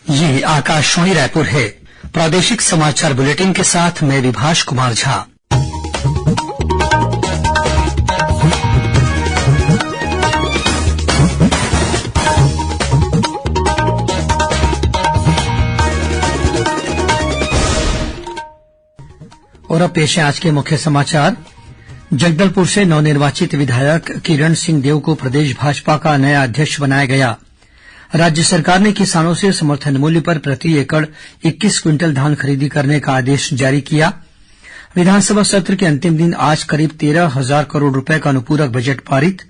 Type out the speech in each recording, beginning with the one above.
ये आकाशवाणी रायपुर है। प्रादेशिक समाचार बुलेटिन के साथ मैं विभाष कुमार झा। और अब पेश है आज के मुख्य समाचार। जगदलपुर से नवनिर्वाचित विधायक किरण सिंह देव को प्रदेश भाजपा का नया अध्यक्ष बनाया गया। राज्य सरकार ने किसानों से समर्थन मूल्य पर प्रति एकड़ 21 क्विंटल धान खरीदी करने का आदेश जारी किया। विधानसभा सत्र के अंतिम दिन आज करीब 13,000 करोड़ रुपए का अनुपूरक बजट पारित।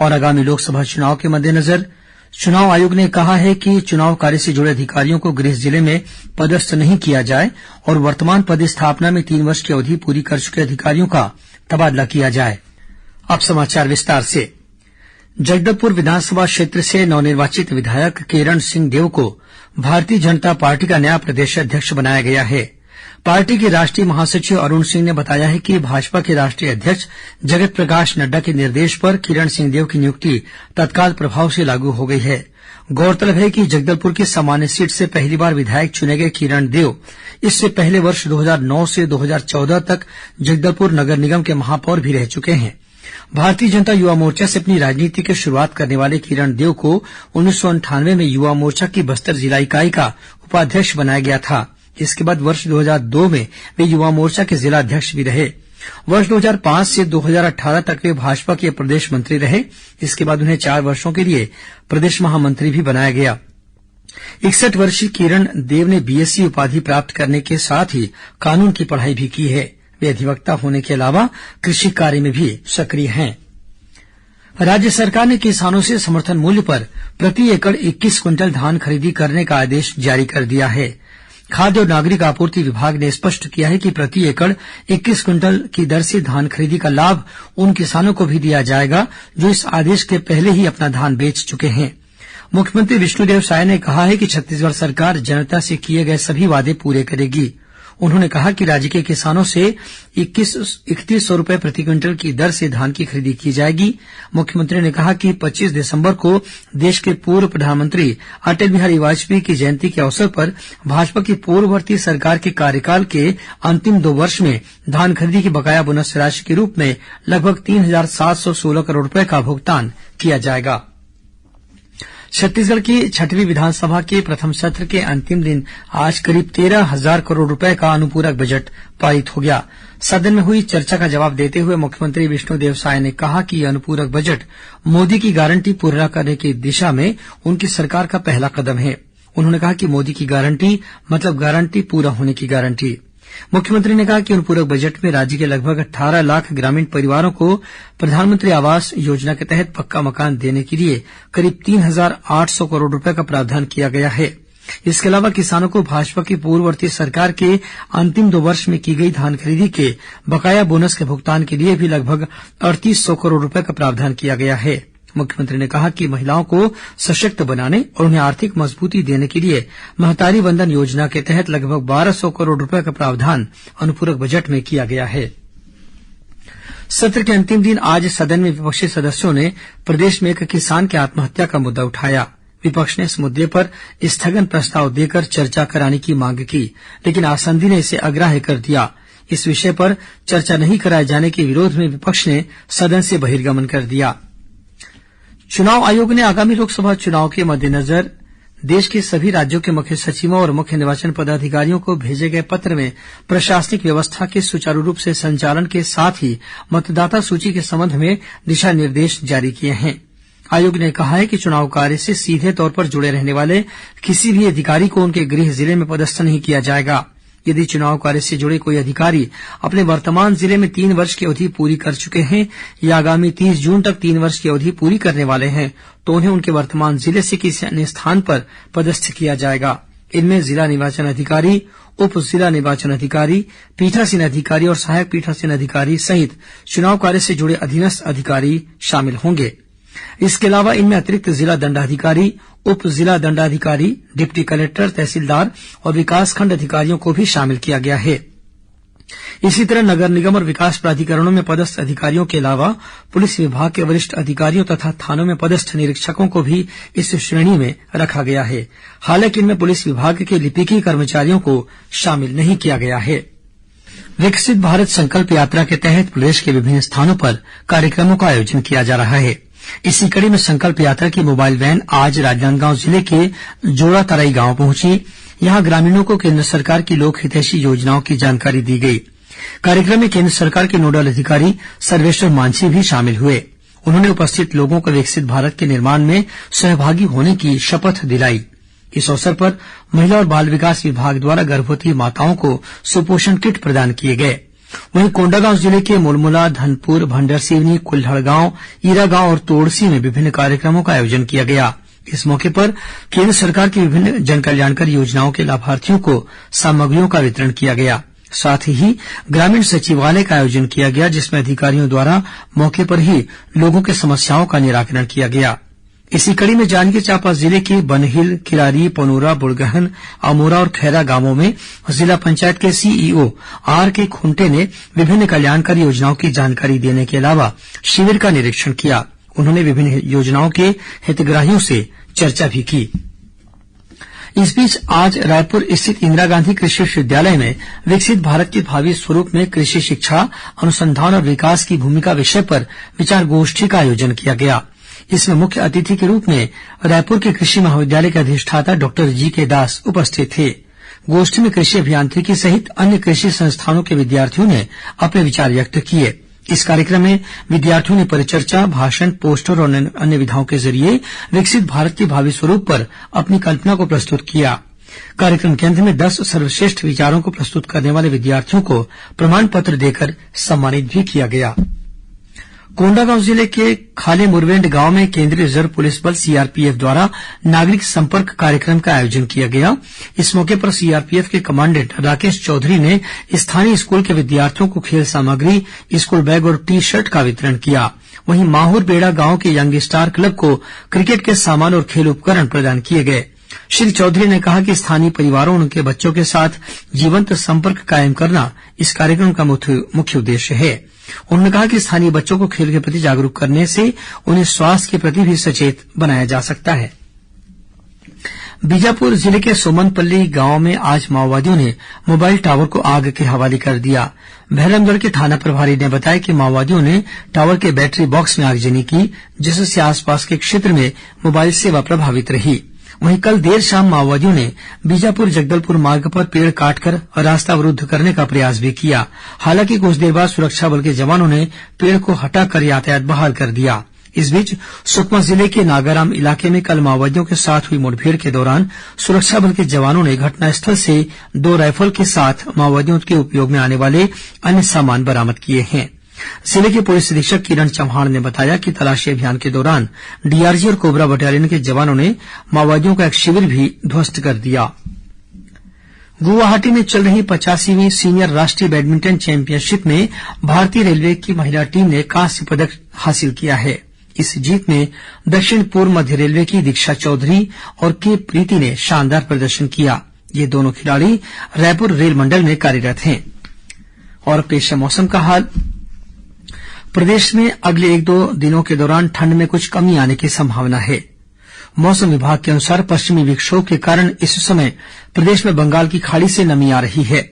और आगामी लोकसभा चुनाव के मद्देनजर चुनाव आयोग ने कहा है कि चुनाव कार्य से जुड़े अधिकारियों को गृह जिले में पदस्थ नहीं किया जाए और वर्तमान पदस्थापना में 3 वर्ष की अवधि पूरी कर चुके अधिकारियों का तबादला किया जाए। अब समाचार विस्तार से। जगदलपुर विधानसभा क्षेत्र से नवनिर्वाचित विधायक किरण सिंह देव को भारतीय जनता पार्टी का नया प्रदेश अध्यक्ष बनाया गया है। पार्टी के राष्ट्रीय महासचिव अरुण सिंह ने बताया है कि भाजपा के राष्ट्रीय अध्यक्ष जगत प्रकाश नड्डा के निर्देश पर किरण सिंह देव की नियुक्ति तत्काल प्रभाव से लागू हो गई है। गौरतलब है कि जगदलपुर की सामान्य सीट से पहली बार विधायक चुने गए किरण देव इससे पहले वर्ष 2009 से 2014 तक जगदलपुर नगर निगम के महापौर भी रह चुके हैं। भारतीय जनता युवा मोर्चा से अपनी राजनीति की शुरुआत करने वाले किरण देव को 1998 में युवा मोर्चा की बस्तर जिला इकाई का उपाध्यक्ष बनाया गया था। इसके बाद वर्ष 2002 में वे युवा मोर्चा के जिला अध्यक्ष भी रहे। वर्ष 2005 से 2018 तक वे भाजपा के प्रदेश मंत्री रहे। इसके बाद उन्हें 4 वर्षों के लिए प्रदेश महामंत्री भी बनाया गया। 61 वर्षीय किरण देव ने बीएससी उपाधि प्राप्त करने के साथ ही कानून की पढ़ाई भी की है। वे अधिवक्ता होने के अलावा कृषि कार्य में भी सक्रिय हैं। राज्य सरकार ने किसानों से समर्थन मूल्य पर प्रति एकड़ 21 क्विंटल धान खरीदी करने का आदेश जारी कर दिया है। खाद्य और नागरिक आपूर्ति विभाग ने स्पष्ट किया है कि प्रति एकड़ 21 क्विंटल की दर से धान खरीदी का लाभ उन किसानों को भी दिया जाएगा जो इस आदेश के पहले ही अपना धान बेच चुके हैं। मुख्यमंत्री विष्णुदेव साय ने कहा है कि छत्तीसगढ़ सरकार जनता से किए गए सभी वादे पूरे करेगी। उन्होंने कहा कि राज्य के किसानों से 3100 रुपए प्रति क्विंटल की दर से धान की खरीदी की जाएगी। मुख्यमंत्री ने कहा कि 25 दिसंबर को देश के पूर्व प्रधानमंत्री अटल बिहारी वाजपेयी की जयंती के अवसर पर भाजपा की पूर्ववर्ती सरकार के कार्यकाल के अंतिम 2 वर्ष में धान खरीदी की बकाया बोनस राशि के रूप में लगभग 3,716 करोड़ रुपए का भुगतान किया जाएगा। छत्तीसगढ़ की 6वीं विधानसभा के प्रथम सत्र के अंतिम दिन आज करीब 13,000 करोड़ रुपए का अनुपूरक बजट पारित हो गया। सदन में हुई चर्चा का जवाब देते हुए मुख्यमंत्री विष्णुदेव साय ने कहा कि यह अनुपूरक बजट मोदी की गारंटी पूरा करने की दिशा में उनकी सरकार का पहला कदम है। उन्होंने कहा कि मोदी की गारंटी मतलब गारंटी पूरा होने की गारंटी। मुख्यमंत्री ने कहा कि अनुपूरक बजट में राज्य के लगभग 18 लाख ग्रामीण परिवारों को प्रधानमंत्री आवास योजना के तहत पक्का मकान देने के लिए करीब 3,800 करोड़ रुपए का प्रावधान किया गया है। इसके अलावा किसानों को भाजपा की पूर्ववर्ती सरकार के अंतिम 2 वर्ष में की गई धान खरीदी के बकाया बोनस के भुगतान के लिए भी लगभग 3,800 करोड़ रुपए का प्रावधान किया गया है। मुख्यमंत्री ने कहा कि महिलाओं को सशक्त बनाने और उन्हें आर्थिक मजबूती देने के लिए महतारी वंदन योजना के तहत लगभग 1,200 करोड़ रुपए का प्रावधान अनुपूरक बजट में किया गया है। सत्र के अंतिम दिन आज सदन में विपक्षी सदस्यों ने प्रदेश में एक किसान की आत्महत्या का मुद्दा उठाया। विपक्ष ने इस मुद्दे पर स्थगन प्रस्ताव देकर चर्चा कराने की मांग की, लेकिन आसंदी ने इसे अग्राह्य कर दिया। इस विषय पर चर्चा नहीं कराए जाने के विरोध में विपक्ष ने सदन से बहिर्गमन कर दिया। चुनाव आयोग ने आगामी लोकसभा चुनाव के मद्देनजर देश के सभी राज्यों के मुख्य सचिवों और मुख्य निर्वाचन पदाधिकारियों को भेजे गए पत्र में प्रशासनिक व्यवस्था के सुचारू रूप से संचालन के साथ ही मतदाता सूची के संबंध में दिशा निर्देश जारी किए हैं। आयोग ने कहा है कि चुनाव कार्य से सीधे तौर पर जुड़े रहने वाले किसी भी अधिकारी को उनके गृह जिले में पदस्थ नहीं किया जाएगा। यदि चुनाव कार्य से जुड़े कोई अधिकारी अपने वर्तमान जिले में 3 वर्ष की अवधि पूरी कर चुके हैं या आगामी 30 जून तक 3 वर्ष की अवधि पूरी करने वाले हैं तो उन्हें उनके वर्तमान जिले से किसी अन्य स्थान पर पदस्थ किया जाएगा। इनमें जिला निर्वाचन अधिकारी, उप जिला निर्वाचन अधिकारी, पीठासीन अधिकारी और सहायक पीठासीन अधिकारी सहित चुनाव कार्य से जुड़े अधीनस्थ अधिकारी शामिल होंगे। इसके अलावा इनमें अतिरिक्त जिला दंडाधिकारी, उप जिला दंडाधिकारी, डिप्टी कलेक्टर, तहसीलदार और विकासखंड अधिकारियों को भी शामिल किया गया है। इसी तरह नगर निगम और विकास प्राधिकरणों में पदस्थ अधिकारियों के अलावा पुलिस विभाग के वरिष्ठ अधिकारियों तथा थानों में पदस्थ निरीक्षकों को भी इस श्रेणी में रखा गया है। हालांकि इनमें पुलिस विभाग के लिपिकी कर्मचारियों को शामिल नहीं किया गया है। विकसित भारत संकल्प यात्रा के तहत प्रदेश के विभिन्न स्थानों पर कार्यक्रमों का आयोजन किया जा रहा है। इसी कड़ी में संकल्प यात्रा की मोबाइल वैन आज राजनांदगांव जिले के जोड़ातराई गांव पहुंची। यहां ग्रामीणों को केन्द्र सरकार की लोक हितैषी योजनाओं की जानकारी दी गई। कार्यक्रम में केन्द्र सरकार के नोडल अधिकारी सर्वेश्वर मांझी भी शामिल हुए। उन्होंने उपस्थित लोगों को विकसित भारत के निर्माण में सहभागी होने की शपथ दिलाई। इस अवसर पर महिला और बाल विकास विभाग द्वारा गर्भवती माताओं को सुपोषण किट प्रदान किए गए। वहीं कोंडागांव जिले के मुलमुला, धनपुर, भंडरसिवनी, कुल्हड़गांव, ईरागांव और तोड़सी में विभिन्न कार्यक्रमों का आयोजन किया गया। इस मौके पर केन्द्र सरकार की विभिन्न जनकल्याणकारी योजनाओं के लाभार्थियों को सामग्रियों का वितरण किया गया। साथ ही ग्रामीण सचिवालय का आयोजन किया गया, जिसमें अधिकारियों द्वारा मौके पर ही लोगों की समस्याओं का निराकरण किया गया। इसी कड़ी में जांजगीर चांपा जिले के बनहिल, किरारी, पनोरा, बुड़गहन, अमोरा और खैरा गांवों में जिला पंचायत के सीईओ आरके खुंटे ने विभिन्न कल्याणकारी योजनाओं की जानकारी देने के अलावा शिविर का निरीक्षण किया। उन्होंने विभिन्न योजनाओं के हितग्राहियों से चर्चा भी की। इस बीच आज रायपुर स्थित इंदिरा गांधी कृषि विश्वविद्यालय में विकसित भारत के भावी स्वरूप में कृषि शिक्षा, अनुसंधान और विकास की भूमिका विषय पर विचार गोष्ठी का आयोजन किया गया। इसमें मुख्य अतिथि के रूप में रायपुर के कृषि महाविद्यालय के अधिष्ठाता डॉक्टर जीके दास उपस्थित थे। गोष्ठी में कृषि अभियांत्रिकी सहित अन्य कृषि संस्थानों के विद्यार्थियों ने अपने विचार व्यक्त किए। इस कार्यक्रम में विद्यार्थियों ने परिचर्चा, भाषण, पोस्टर और अन्य विधाओं के जरिए विकसित भारत के भावी स्वरूप पर अपनी कल्पना को प्रस्तुत किया। कार्यक्रम के अंत में 10 सर्वश्रेष्ठ विचारों को प्रस्तुत करने वाले विद्यार्थियों को प्रमाण पत्र देकर सम्मानित भी किया गया। कोंडागांव जिले के खाले मुरवेंड गांव में केंद्रीय रिजर्व पुलिस बल सीआरपीएफ द्वारा नागरिक संपर्क कार्यक्रम का आयोजन किया गया। इस मौके पर सीआरपीएफ के कमांडेंट राकेश चौधरी ने स्थानीय स्कूल के विद्यार्थियों को खेल सामग्री, स्कूल बैग और टी शर्ट का वितरण किया। वहीं माहौर बेड़ा गांव के यंग स्टार क्लब को क्रिकेट के सामान और खेल उपकरण प्रदान किए गए। श्री चौधरी ने कहा कि स्थानीय परिवारों और उनके बच्चों के साथ जीवंत संपर्क कायम करना इस कार्यक्रम का मुख्य उद्देश्य है। उन्होंने कहा कि स्थानीय बच्चों को खेल के प्रति जागरूक करने से उन्हें स्वास्थ्य के प्रति भी सचेत बनाया जा सकता है। बीजापुर जिले के सोमनपल्ली गांव में आज माओवादियों ने मोबाइल टावर को आग के हवाले कर दिया। भैरमगढ़ के थाना प्रभारी ने बताया कि माओवादियों ने टावर के बैटरी बॉक्स में आगजनी की, जिससे आसपास के क्षेत्र में मोबाइल सेवा प्रभावित रही। वहीं कल देर शाम माओवादियों ने बीजापुर जगदलपुर मार्ग पर पेड़ काटकर रास्ता अवरुद्ध करने का प्रयास भी किया। हालांकि कुछ देर बाद सुरक्षा बल के जवानों ने पेड़ को हटाकर यातायात बहाल कर दिया। इस बीच सुकमा जिले के नागाराम इलाके में कल माओवादियों के साथ हुई मुठभेड़ के दौरान सुरक्षा बल के जवानों ने घटनास्थल से 2 राइफल के साथ माओवादियों के उपयोग में आने वाले अन्य सामान बरामद किए हैं। जिले के पुलिस अधीक्षक किरण चौहान ने बताया कि तलाशी अभियान के दौरान डीआरजी और कोबरा बटालियन के जवानों ने माओवादियों का एक शिविर भी ध्वस्त कर दिया। गुवाहाटी में चल रही 85वीं सीनियर राष्ट्रीय बैडमिंटन चैंपियनशिप में भारतीय रेलवे की महिला टीम ने कांस्य पदक हासिल किया है। इस जीत में दक्षिण पूर्व मध्य रेलवे की दीक्षा चौधरी और के प्रीति ने शानदार प्रदर्शन किया। ये दोनों खिलाड़ी रायपुर रेल मंडल में कार्यरत हैं। और पेश है मौसम का हाल। प्रदेश में अगले 1-2 दिनों के दौरान ठंड में कुछ कमी आने की संभावना है। मौसम विभाग के अनुसार पश्चिमी विक्षोभ के कारण इस समय प्रदेश में बंगाल की खाड़ी से नमी आ रही है।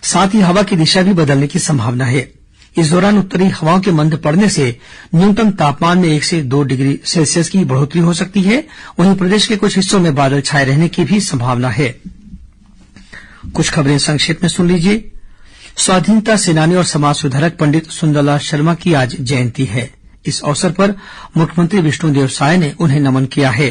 साथ ही हवा की दिशा भी बदलने की संभावना है। इस दौरान उत्तरी हवाओं के मंद पड़ने से न्यूनतम तापमान में 1 से 2 डिग्री सेल्सियस की बढ़ोतरी हो सकती है। वहीं प्रदेश के कुछ हिस्सों में बादल छाए रहने की भी संभावना है। कुछ खबरें संक्षेप में सुन लीजिए। स्वाधीनता सेनानी और समाज सुधारक पंडित सुंदरलाल शर्मा की आज जयंती है। इस अवसर पर मुख्यमंत्री विष्णुदेव साय ने उन्हें नमन किया है।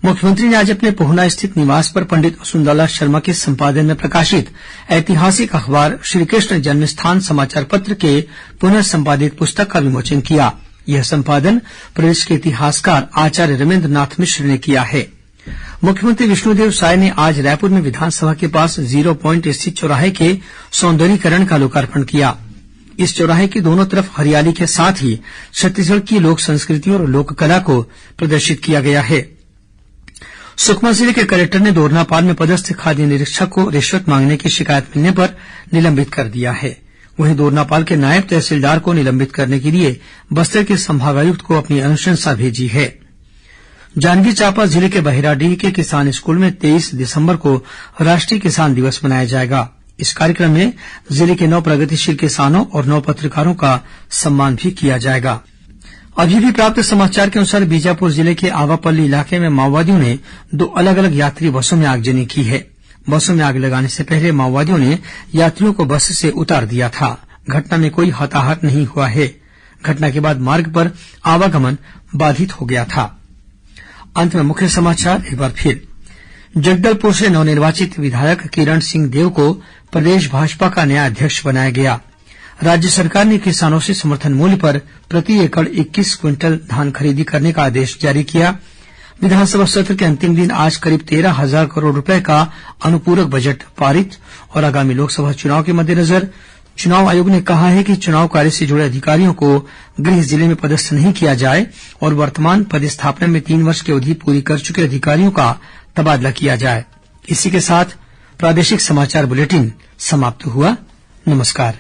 मुख्यमंत्री ने आज अपने पोहना स्थित निवास पर पंडित सुंदरलाल शर्मा के संपादन में प्रकाशित ऐतिहासिक अखबार श्रीकृष्ण जन्मस्थान समाचार पत्र के पुनः संपादित पुस्तक का विमोचन किया। यह संपादन प्रदेश के इतिहासकार आचार्य रमेन्द्र नाथ मिश्र ने किया है। मुख्यमंत्री विष्णुदेव साय ने आज रायपुर में विधानसभा के पास 0 पॉइंट स्थित चौराहे के सौंदर्यीकरण का लोकार्पण किया। इस चौराहे की दोनों तरफ हरियाली के साथ ही छत्तीसगढ़ की लोक संस्कृति और लोक कला को प्रदर्शित किया गया है। सुकमा जिले के कलेक्टर ने दोरनापाल में पदस्थ खाद्य निरीक्षक को रिश्वत मांगने की शिकायत मिलने पर निलंबित कर दिया है। वहीं दोरनापाल के नायब तहसीलदार को निलंबित करने के लिए बस्तर के संभागायुक्त को अपनी अनुशंसा भेजी है। जांजगीर चांपा जिले के बहिराडीह के किसान स्कूल में 23 दिसंबर को राष्ट्रीय किसान दिवस मनाया जाएगा। इस कार्यक्रम में जिले के 9 प्रगतिशील किसानों और 9 पत्रकारों का सम्मान भी किया जाएगा। अभी भी प्राप्त समाचार के अनुसार बीजापुर जिले के आवापल्ली इलाके में माओवादियों ने 2 अलग अलग यात्री बसों में आगजनी की है। बसों में आग लगाने से पहले माओवादियों ने यात्रियों को बस से उतार दिया था। घटना में कोई हताहत नहीं हुआ है। घटना के बाद मार्ग पर आवागमन बाधित हो गया था। अंत में मुख्य समाचार एक बार फिर। जगदलपुर से नवनिर्वाचित विधायक किरण सिंह देव को प्रदेश भाजपा का नया अध्यक्ष बनाया गया। राज्य सरकार ने किसानों से समर्थन मूल्य पर प्रति एकड़ 21 क्विंटल धान खरीदी करने का आदेश जारी किया। विधानसभा सत्र के अंतिम दिन आज करीब 13,000 करोड़ रुपए का अनुपूरक बजट पारित। और आगामी लोकसभा चुनाव के मद्देनजर चुनाव आयोग ने कहा है कि चुनाव कार्य से जुड़े अधिकारियों को गृह जिले में पदस्थ नहीं किया जाए और वर्तमान पदस्थापना में 3 वर्ष की अवधि पूरी कर चुके अधिकारियों का तबादला किया जाए। इसी के साथ प्रादेशिक समाचार बुलेटिन समाप्त हुआ। नमस्कार।